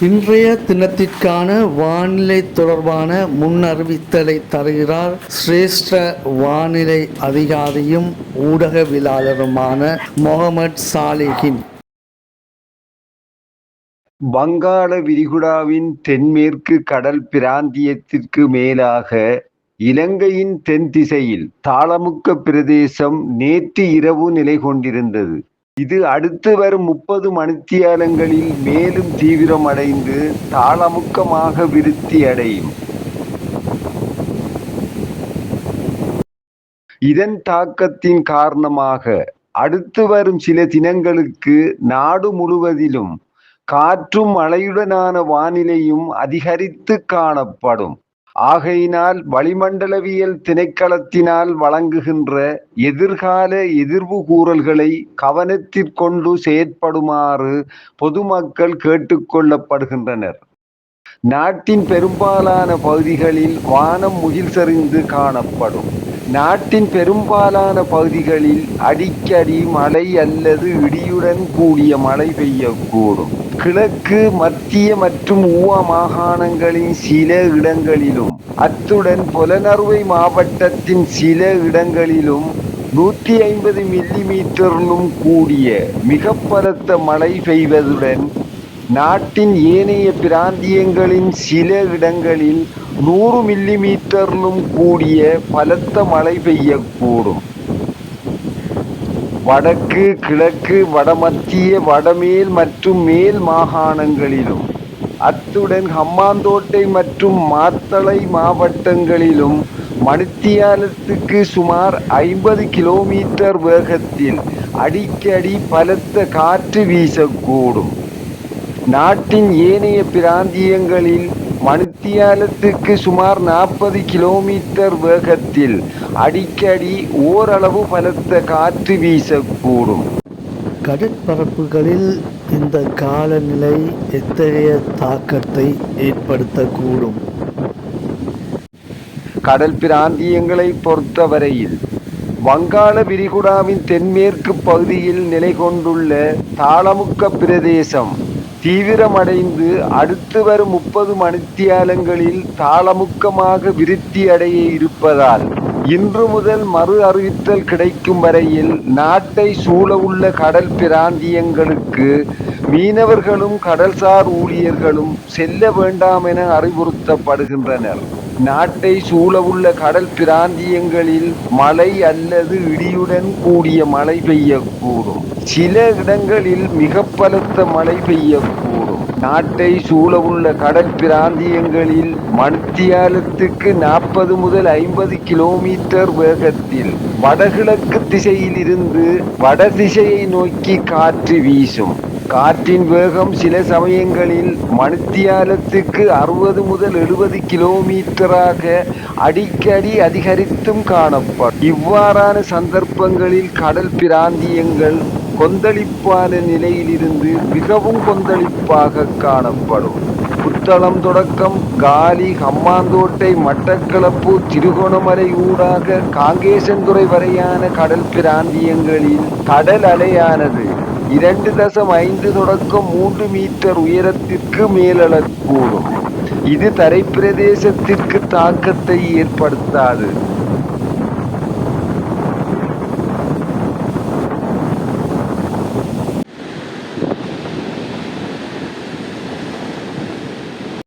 இன்றைய தினத்திற்கான வானிலை தொடர்பான முன்னறிவித்தலை தருகிறார் சிரேஷ்ட வானிலை அதிகாரியும் ஊடகவியலாளருமான முகமது சாலிஹின். வங்காள விரிகுடாவின் தென்மேற்கு கடல் பிராந்தியத்திற்கு மேலாக இலங்கையின் தென் திசையில் தாளமுக்க பிரதேசம் நேற்று இரவு நிலை கொண்டிருந்தது. இது அடுத்து வரும் 30 மணித்தியாலங்களில் மேலும் தீவிரமடைந்து தாளமுக்கமாக விருத்தி அடையும். இதன் தாக்கத்தின் காரணமாக அடுத்து வரும் சில தினங்களுக்கு நாடு முழுவதிலும் காற்றும் மழையுடனான வானிலையும் அதிகரித்து காணப்படும். ஆகையினால் வளிமண்டலவியல் திணைக்களத்தினால் வழங்குகின்ற எதிர்கால எதிர்வு கூறல்களை கவனத்திற்கொண்டு செயற்படுமாறு பொதுமக்கள் கேட்டுக்கொள்ளப்படுகின்றனர். நாட்டின் பெரும்பாலான பகுதிகளில் வானம் முகில் சரிந்து காணப்படும். நாட்டின் பெரும்பாலான பகுதிகளில் அடிக்கடி மழை அல்லது இடியுடன் கூடிய மழை பெய்யக்கூடும். கிழக்கு மத்திய மற்றும் ஊவா மாகாணங்களின் சில இடங்களிலும் அத்துடன் புலனறுவை மாவட்டத்தின் சில இடங்களிலும் 150 மில்லிமீட்டரிலும் கூடிய மிக பலத்த மழை பெய்வதுடன் நாட்டின் ஏனைய பிராந்தியங்களின் சில இடங்களில் 100 மில்லிமீட்டரிலும் கூடிய பலத்த மழை பெய்யக்கூடும். வடக்கு, கிழக்கு, வடமத்திய, வடமேல் மற்றும் மேல் மாகாணங்களிலும் அத்துடன் ஹம்பாந்தோட்டை மற்றும் மாத்தளை மாவட்டங்களிலும் மணித்தியாலத்துக்கு சுமார் 50 கிலோமீட்டர் வேகத்தில் அடிக்கடி பலத்த காற்று வீசக்கூடும். நாட்டின் ஏனைய பிராந்தியங்களில் மணித்தியாலத்துக்கு சுமார் 40 கிலோமீட்டர் வேகத்தில் அடிக்கடி ஓரளவு பலத்த காற்று வீசக்கூடும். கடற்பரப்புகளில் இந்த காலநிலை எத்தகைய தாக்கத்தை ஏற்படுத்தக்கூடும்? கடல் பிராந்தியங்களை பொறுத்தவரையில் வங்காள விரிகுடாவின் தென்மேற்கு பகுதியில் நிலை கொண்டுள்ள தாளமுக்க பிரதேசம் தீவிரமடைந்து அடுத்து வரும் 30 மணித்தியாலங்களில் தாளமுக்கமாக விருத்தி அடைய இருப்பதால் இன்று முதல் மறு அறிவித்தல் கிடைக்கும் வரையில் நாட்டை சூழவுள்ள கடல் பிராந்தியங்களுக்கு மீனவர்களும் கடல்சார் ஊழியர்களும் செல்ல வேண்டாம் என அறிவுறுத்தப்படுகின்றனர். நாட்டை சூழவுள்ள கடல் பிராந்தியங்களில் மழை அல்லது இடியுடன் கூடிய மழை பெய்யக்கூடும். சில இடங்களில் மிக பலத்த மழை பெய்யக்கூடும். நாட்டை சூழவுள்ள கடல் பிராந்தியங்களில் மணித்தியாலத்துக்கு 40 முதல் 50 கிலோமீட்டர் வேகத்தில் வடகிழக்கு திசையில் இருந்து வடதிசையை நோக்கி காற்று வீசும். காற்றின் வேகம் சில சமயங்களில் மணித்தியாலத்துக்கு 60 முதல் 70 கிலோமீட்டராக அடிக்கடி அதிகரித்தும் காணப்படும். இவ்வாறான சந்தர்ப்பங்களில் கடல் பிராந்தியங்கள் கொந்தளிப்பான நிலையிலிருந்து மிகவும் கொந்தளிப்பாக காணப்படும். புத்தளம் தொடக்கம் காலி, ஹம்பாந்தோட்டை, மட்டக்களப்பு, திருகோணமலை ஊடாக காங்கேசன்துறை வரையான கடல் பிராந்தியங்களில் கடல் அலையானது 2.5 தொடக்கம் 3 மீட்டர் உயரத்திற்கு மேலெழக்கூடும். இது தரைப்பிரதேசத்திற்கு தாக்கத்தை ஏற்படுத்தாது.